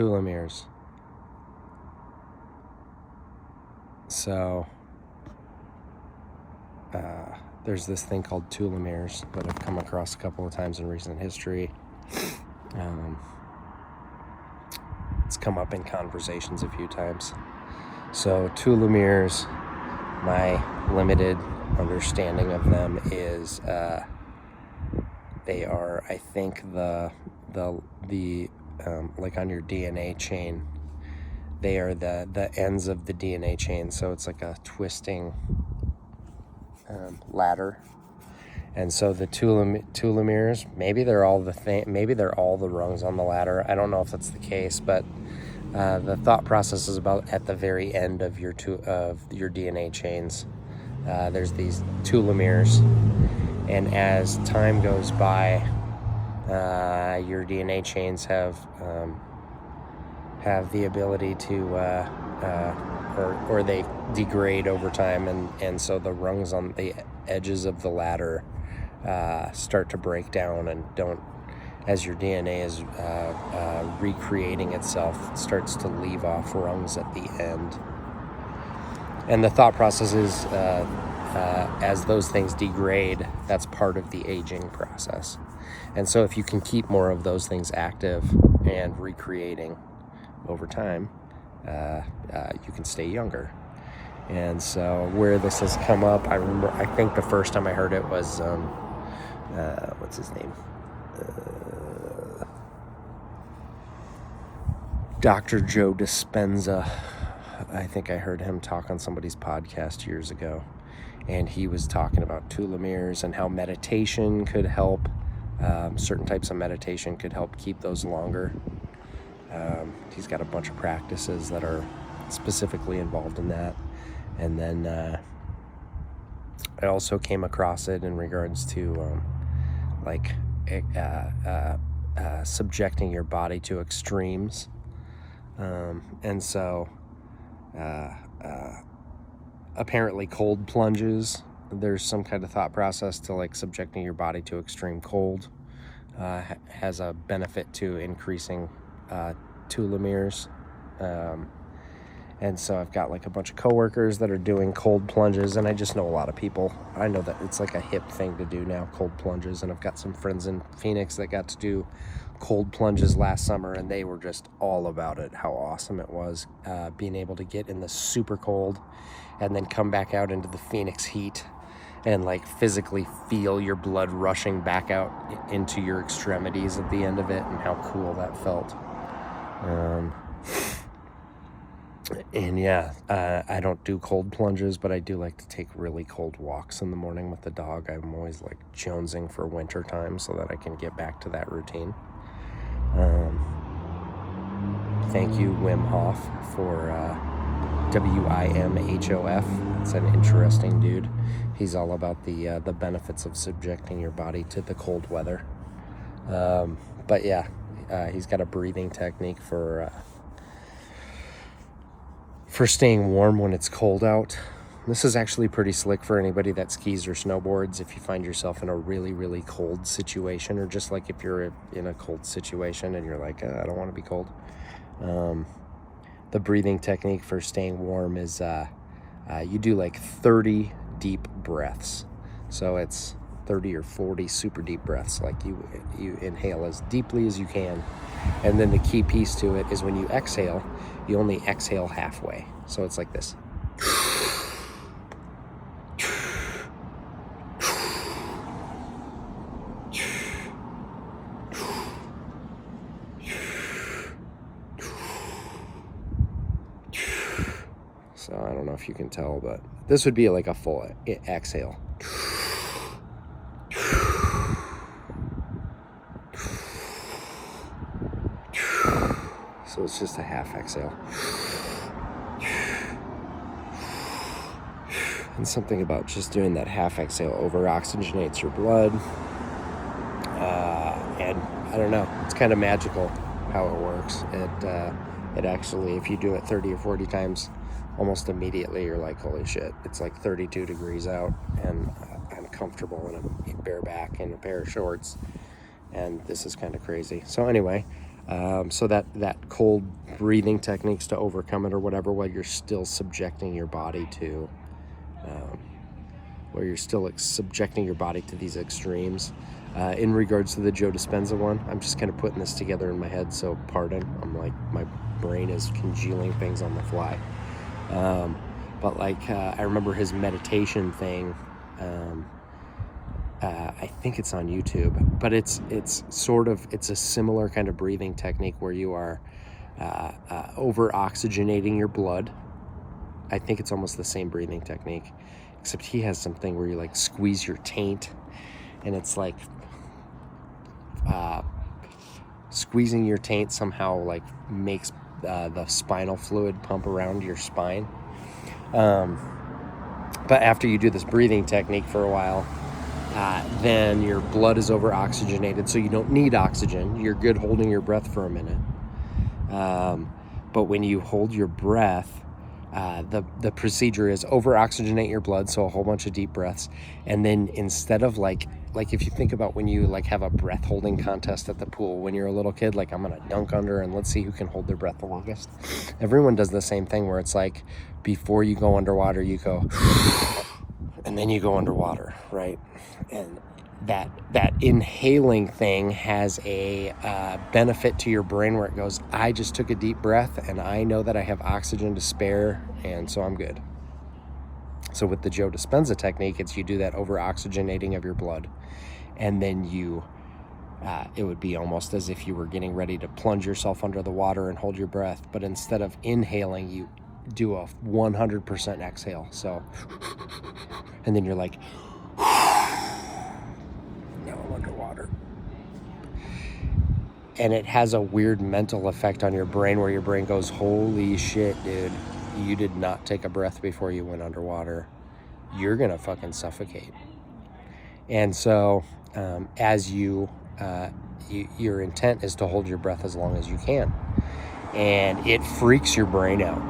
telomeres. So there's this thing called telomeres that I've come across a couple of times in recent history. It's come up in conversations a few times. So telomeres, my limited understanding of them is they are, I think, the like on your DNA chain, they are the ends of the DNA chain. So it's like a twisting ladder. And so the telomeres, maybe they're all maybe they're all the rungs on the ladder. I don't know if that's the case, but the thought process is about at the very end of your DNA chains. There's these telomeres, and as time goes by, your DNA chains have the ability to, or they degrade over time, and so the rungs on the edges of the ladder start to break down and don't, as your DNA is recreating itself, it starts to leave off rungs at the end. And the thought process is as those things degrade, that's part of the aging process. And so if you can keep more of those things active and recreating over time, you can stay younger. And so where this has come up, I think the first time I heard it was, what's his name? Dr. Joe Dispenza. I think I heard him talk on somebody's podcast years ago, and he was talking about telomeres and how meditation could help. Certain types of meditation could help keep those longer. He's got a bunch of practices that are specifically involved in that. And then I also came across it in regards to subjecting your body to extremes. And so apparently cold plunges, there's some kind of thought process to like subjecting your body to extreme cold has a benefit to increasing telomeres. And so I've got like a bunch of coworkers that are doing cold plunges, and I just know a lot of people. I know that it's like a hip thing to do now, cold plunges, and I've got some friends in Phoenix that got to do cold plunges last summer, and they were just all about it, how awesome it was, being able to get in the super cold and then come back out into the Phoenix heat and like physically feel your blood rushing back out into your extremities at the end of it, and how cool that felt. And yeah, I don't do cold plunges, but I do like to take really cold walks in the morning with the dog. I'm always like jonesing for winter time so that I can get back to that routine. Thank you, Wim Hof, for WIMHOF. It's an interesting dude. He's all about the benefits of subjecting your body to the cold weather. But yeah, he's got a breathing technique for staying warm when it's cold out. This is actually pretty slick for anybody that skis or snowboards. If you find yourself in a really, really cold situation, or just like if you're in a cold situation and you're like, I don't want to be cold. The breathing technique for staying warm is you do like 30 deep breaths. So it's 30 or 40 super deep breaths. Like you inhale as deeply as you can. And then the key piece to it is when you exhale, you only exhale halfway. So it's like this. So I don't know if you can tell, but this would be like a full exhale. So it's just a half exhale. And something about just doing that half exhale over-oxygenates your blood. And I don't know, it's kind of magical how it works. It actually, if you do it 30 or 40 times, almost immediately you're like, holy shit, it's like 32 degrees out, and I'm comfortable in a bareback in a pair of shorts, and this is kind of crazy. So anyway, So that cold breathing techniques to overcome it or whatever, while you're still subjecting your body to these extremes. In regards to the Joe Dispenza one, I'm just kind of putting this together in my head, so pardon. I'm like, my brain is congealing things on the fly. But like, I remember his meditation thing. I think it's on YouTube, but it's a similar kind of breathing technique where you are over oxygenating your blood. I think it's almost the same breathing technique, except he has something where you like squeeze your taint, and it's like squeezing your taint somehow like makes the spinal fluid pump around your spine. But after you do this breathing technique for a while, then your blood is over oxygenated, so you don't need oxygen. You're good holding your breath for a minute. But when you hold your breath, the procedure is over oxygenate your blood, so a whole bunch of deep breaths, and then instead of like if you think about when you like have a breath holding contest at the pool when you're a little kid, like I'm gonna dunk under and let's see who can hold their breath the longest. Everyone does the same thing where it's like before you go underwater you go and then you go underwater, right? And that inhaling thing has a benefit to your brain where it goes, I just took a deep breath and I know that I have oxygen to spare, and so I'm good. So with the Joe Dispenza technique, it's you do that over oxygenating of your blood, and then you it would be almost as if you were getting ready to plunge yourself under the water and hold your breath, but instead of inhaling, you do a 100% exhale. So, and then you're like, now I'm underwater. And it has a weird mental effect on your brain where your brain goes, holy shit, dude, you did not take a breath before you went underwater. You're gonna fucking suffocate. And so as your intent is to hold your breath as long as you can, and it freaks your brain out.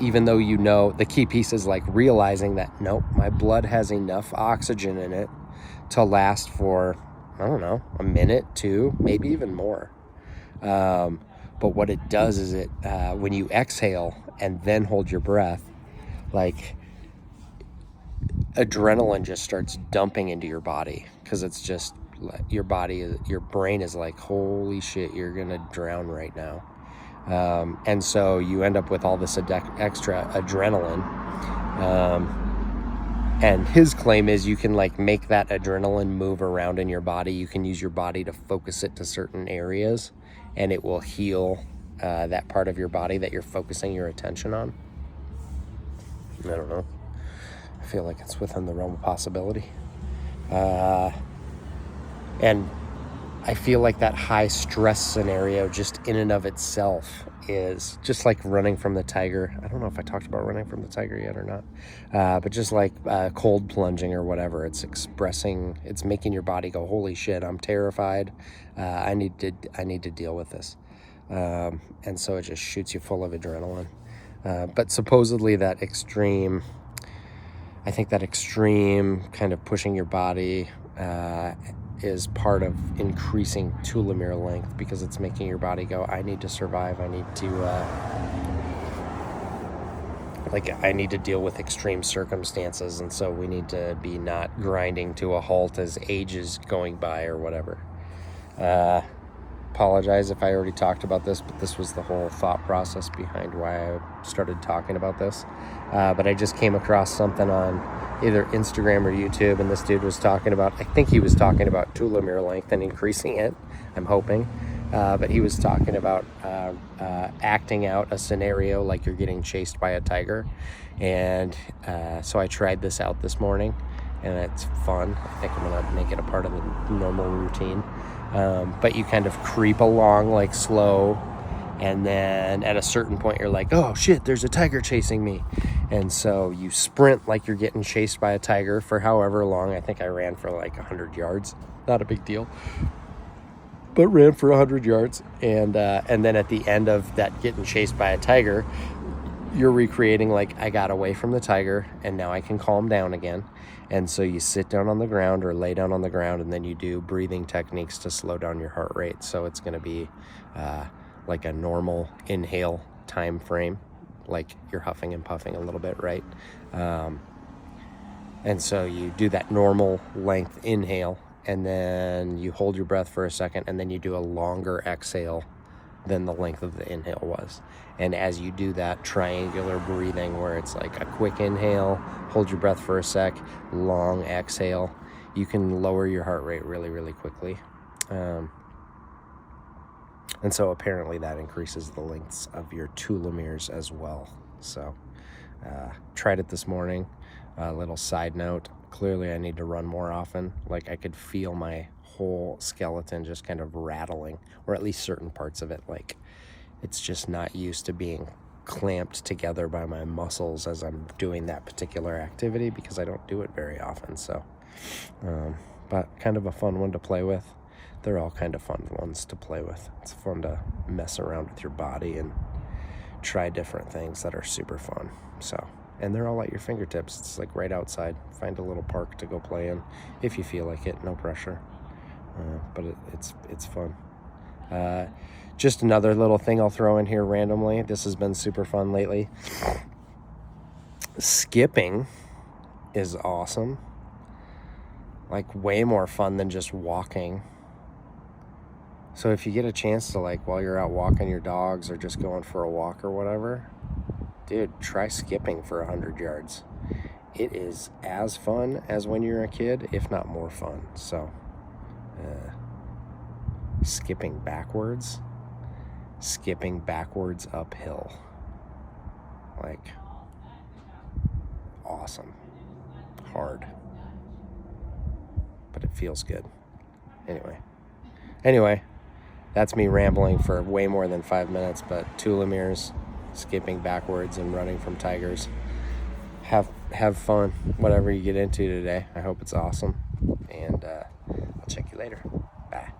Even though you know, the key piece is like realizing that, nope, my blood has enough oxygen in it to last for, I don't know, a minute, two, maybe even more. But what it does is it, when you exhale and then hold your breath, like adrenaline just starts dumping into your body, because it's just your brain is like, holy shit, you're gonna drown right now. And so you end up with all this extra adrenaline. And his claim is you can like make that adrenaline move around in your body. You can use your body to focus it to certain areas, and it will heal that part of your body that you're focusing your attention on. I don't know. I feel like it's within the realm of possibility. And I feel like that high stress scenario just in and of itself is just like running from the tiger. I don't know if I talked about running from the tiger yet or not, but just like cold plunging or whatever, it's making your body go, holy shit, I'm terrified. I need to deal with this. And so it just shoots you full of adrenaline. But supposedly that extreme kind of pushing your body is part of increasing telomere length, because it's making your body go, I need to survive. I need to deal with extreme circumstances, and so we need to be not grinding to a halt as age is going by or whatever. Apologize if I already talked about this, but this was the whole thought process behind why I started talking about this. But I just came across something on either Instagram or YouTube, and this dude was talking about, I think he was talking about telomere length and increasing it, I'm hoping. But he was talking about acting out a scenario like you're getting chased by a tiger. And so I tried this out this morning, and it's fun. I think I'm gonna make it a part of the normal routine. But you kind of creep along like slow, and then at a certain point you're like, oh shit, there's a tiger chasing me. And so you sprint like you're getting chased by a tiger for however long. I think I ran for like 100 yards. Not a big deal, but ran for 100 yards. And then at the end of that getting chased by a tiger, you're recreating, like, I got away from the tiger and now I can calm down again. And so you sit down on the ground or lay down on the ground, and then you do breathing techniques to slow down your heart rate. So it's going to be like a normal inhale time frame, like you're huffing and puffing a little bit, right? And so you do that normal length inhale, and then you hold your breath for a second, and then you do a longer exhale than the length of the inhale was. And as you do that triangular breathing, where it's like a quick inhale, hold your breath for a sec, long exhale, you can lower your heart rate really, really quickly. And so apparently that increases the lengths of your telomeres as well. So tried it this morning. A little side note, clearly I need to run more often. Like, I could feel my whole skeleton just kind of rattling, or at least certain parts of it. Like, it's just not used to being clamped together by my muscles as I'm doing that particular activity, because I don't do it very often. So, but kind of a fun one to play with. They're all kind of fun ones to play with. It's fun to mess around with your body and try different things that are super fun. So, and they're all at your fingertips. It's like right outside. Find a little park to go play in if you feel like it. No pressure. But it's fun. Just another little thing I'll throw in here randomly. This has been super fun lately. Skipping is awesome. Like, way more fun than just walking. So if you get a chance to, like, while you're out walking your dogs or just going for a walk or whatever, dude, try skipping for 100 yards. It is as fun as when you're a kid, if not more fun. So skipping backwards uphill, like, awesome. Hard, but it feels good. Anyway, that's me rambling for way more than 5 minutes. But telomeres, skipping backwards, and running from tigers. Have fun, whatever you get into today. I hope it's awesome, and I'll check you later. Bye.